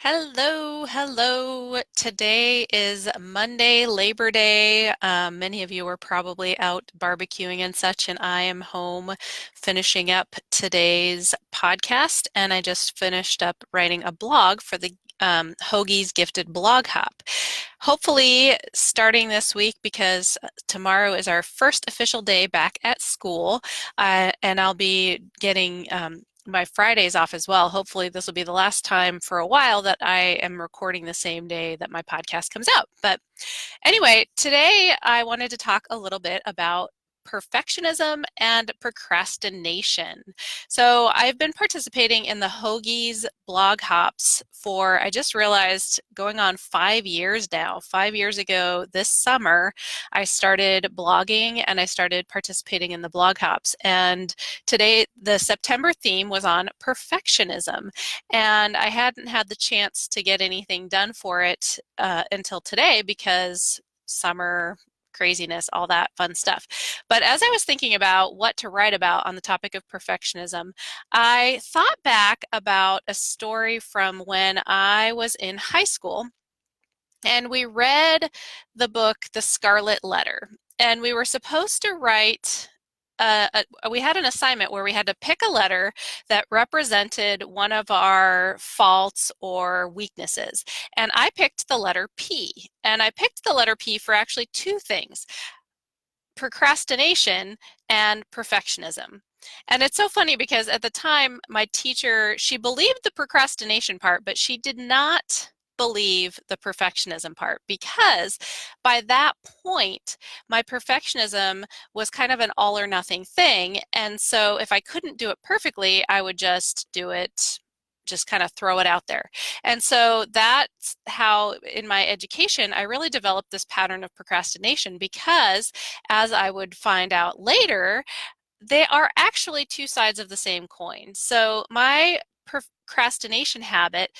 Hello, hello. Today is Monday, Labor Day. Many of you are probably out barbecuing and such, and I am home finishing up today's podcast. And I just finished up writing a blog for the Hoagie's Gifted Blog Hop. Hopefully, starting this week because tomorrow is our first official day back at school, and I'll be getting my Fridays off as well. Hopefully, this will be the last time for a while that I am recording the same day that my podcast comes out. But anyway, today I wanted to talk a little bit about perfectionism and procrastination. So I've been participating in the Hoagie's blog hops for, I just realized, going on 5 years now. 5 years ago this summer, I started blogging and I started participating in the blog hops. And today, the September theme was on perfectionism. And I hadn't had the chance to get anything done for it until today because summer craziness, all that fun stuff. But as I was thinking about what to write about on the topic of perfectionism, I thought back about a story from when I was in high school and we read the book, The Scarlet Letter. And we were supposed to write we had an assignment where we had to pick a letter that represented one of our faults or weaknesses. And I picked the letter P. And I picked the letter P for actually two things: procrastination and perfectionism. And it's so funny because at the time, my teacher, she believed the procrastination part, but she did not believe the perfectionism part because by that point, my perfectionism was kind of an all or nothing thing. And so if I couldn't do it perfectly, I would just do it, just kind of throw it out there. And so that's how, in my education, I really developed this pattern of procrastination because, as I would find out later, they are actually two sides of the same coin. So my procrastination habit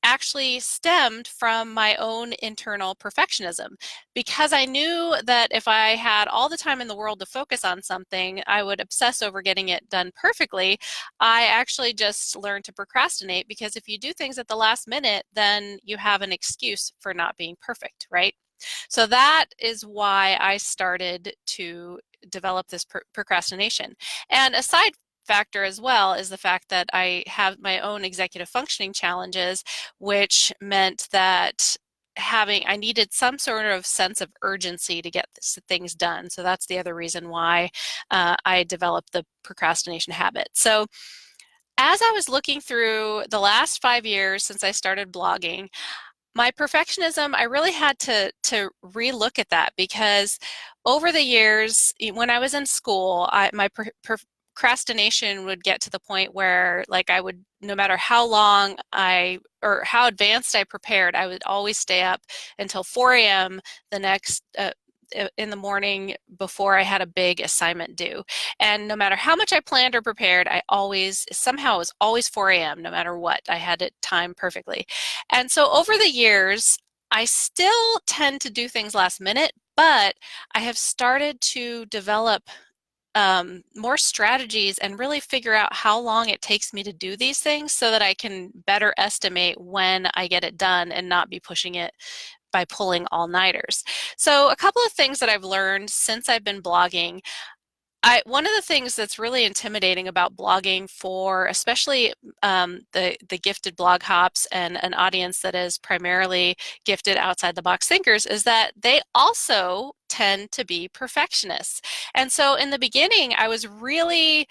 actually stemmed from my own internal perfectionism because I knew that if I had all the time in the world to focus on something, I would obsess over getting it done perfectly. I actually just learned to procrastinate because if you do things at the last minute, then you have an excuse for not being perfect, right? So that is why I started to develop this procrastination. And a side factor as well is the fact that I have my own executive functioning challenges, which meant that I needed some sort of sense of urgency to get things done. So that's the other reason why I developed the procrastination habit. So as I was looking through the last 5 years since I started blogging, my perfectionism, I really had to relook at that because over the years, when I was in school, my procrastination would get to the point where, like, I would, no matter how long or how advanced I prepared, I would always stay up until 4 a.m. the next in the morning before I had a big assignment due. And no matter how much I planned or prepared, somehow it was always 4 a.m. no matter what. I had it timed perfectly. And so over the years, I still tend to do things last minute, but I have started to develop more strategies and really figure out how long it takes me to do these things so that I can better estimate when I get it done and not be pushing it by pulling all-nighters. So a couple of things that I've learned since I've been blogging. One of the things that's really intimidating about blogging for especially the gifted blog hops and an audience that is primarily gifted outside the box thinkers is that they also tend to be perfectionists. And so in the beginning, I was really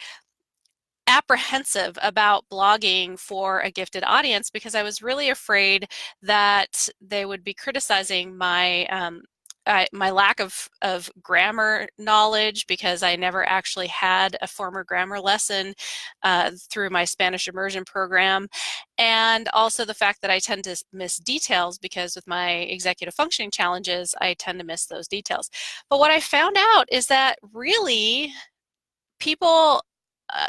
apprehensive about blogging for a gifted audience because I was really afraid that they would be criticizing my lack of grammar knowledge because I never actually had a former grammar lesson through my Spanish immersion program, and also the fact that I tend to miss details because with my executive functioning challenges, I tend to miss those details. But what I found out is that really people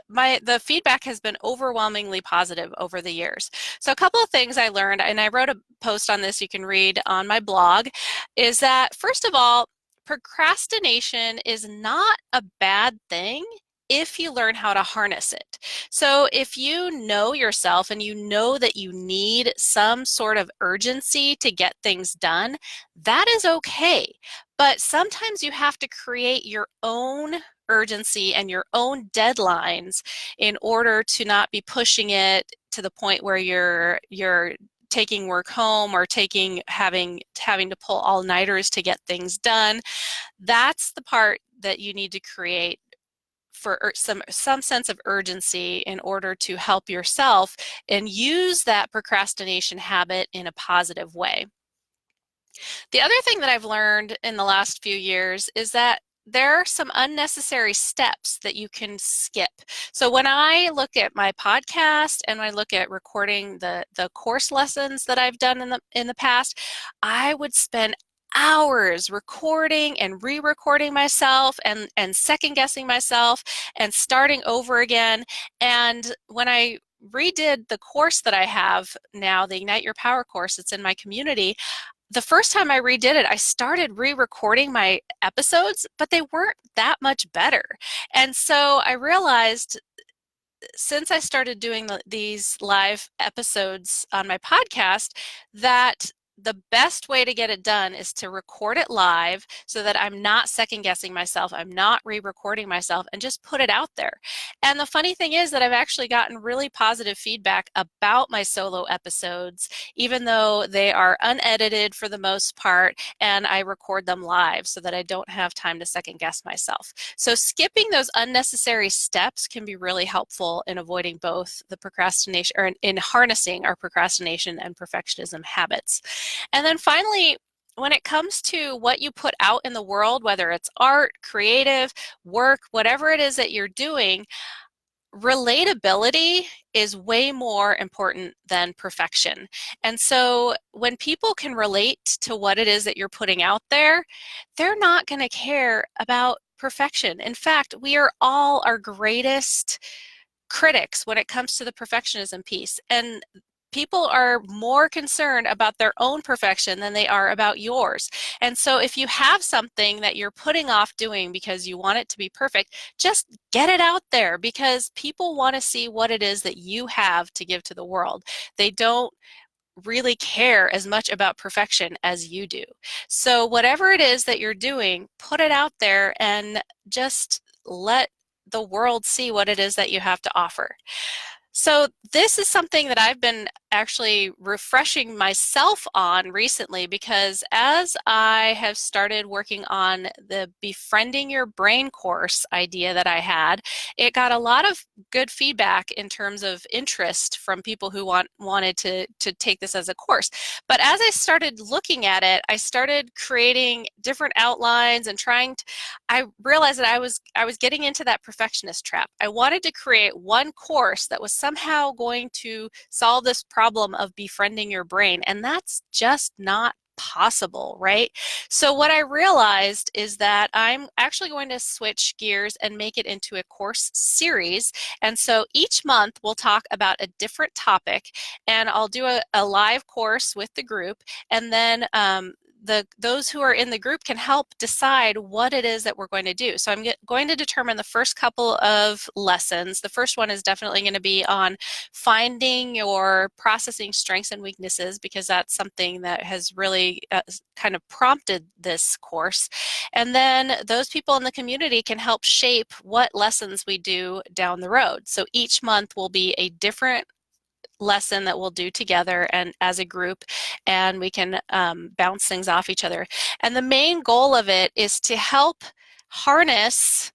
the feedback has been overwhelmingly positive over the years. So a couple of things I learned, and I wrote a post on this you can read on my blog, is that first of all, procrastination is not a bad thing if you learn how to harness it. So if you know yourself and you know that you need some sort of urgency to get things done, that is okay. But sometimes you have to create your own urgency and your own deadlines in order to not be pushing it to the point where you're taking work home or having to pull all-nighters to get things done. That's the part that you need to create for some sense of urgency in order to help yourself and use that procrastination habit in a positive way. The other thing that I've learned in the last few years is that there are some unnecessary steps that you can skip. So when I look at my podcast and I look at recording the course lessons that I've done in the past, I would spend hours recording and re-recording myself and second guessing myself and starting over again. And when I redid the course that I have now, the Ignite Your Power course, it's in my community, the first time I redid it, I started re-recording my episodes, but they weren't that much better. And so I realized since I started doing these live episodes on my podcast that the best way to get it done is to record it live so that I'm not second guessing myself, I'm not re-recording myself, and just put it out there. And the funny thing is that I've actually gotten really positive feedback about my solo episodes, even though they are unedited for the most part, and I record them live so that I don't have time to second guess myself. So skipping those unnecessary steps can be really helpful in avoiding both the procrastination or in harnessing our procrastination and perfectionism habits. And then finally, when it comes to what you put out in the world, whether it's art, creative, work, whatever it is that you're doing, relatability is way more important than perfection. And so when people can relate to what it is that you're putting out there, they're not going to care about perfection. In fact, we are all our greatest critics when it comes to the perfectionism piece. And people are more concerned about their own perfection than they are about yours. And so if you have something that you're putting off doing because you want it to be perfect, just get it out there because people want to see what it is that you have to give to the world. They don't really care as much about perfection as you do. So whatever it is that you're doing, put it out there and just let the world see what it is that you have to offer. So this is something that I've been actually refreshing myself on recently because as I have started working on the befriending your brain course idea that I had, it got a lot of good feedback in terms of interest from people who wanted to take this as a course. But as I started looking at it, I started creating different outlines and I realized that I was getting into that perfectionist trap. I wanted to create one course that was somehow going to solve this problem of befriending your brain, and that's just not possible, right? So what I realized is that I'm actually going to switch gears and make it into a course series. And so each month we'll talk about a different topic, and I'll do a live course with the group, and then those who are in the group can help decide what it is that we're going to do. So I'm going to determine the first couple of lessons. The first one is definitely going to be on finding your processing strengths and weaknesses because that's something that has really kind of prompted this course. And then those people in the community can help shape what lessons we do down the road. So each month will be a different lesson that we'll do together and as a group, and we can bounce things off each other. And the main goal of it is to help harness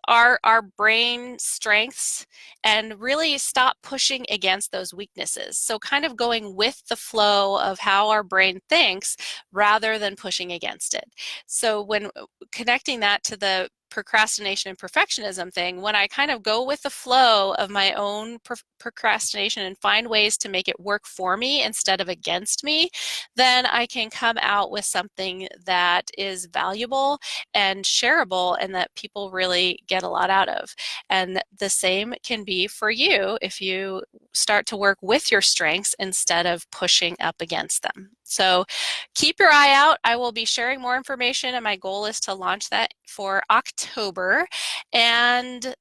our brain strengths and really stop pushing against those weaknesses. So kind of going with the flow of how our brain thinks rather than pushing against it. So when connecting that to the procrastination and perfectionism thing, when I kind of go with the flow of my own procrastination and find ways to make it work for me instead of against me, then I can come out with something that is valuable and shareable and that people really get a lot out of. And the same can be for you if you start to work with your strengths instead of pushing up against them. So keep your eye out. I will be sharing more information, and my goal is to launch that for October. And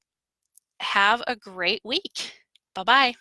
have a great week. Bye-bye.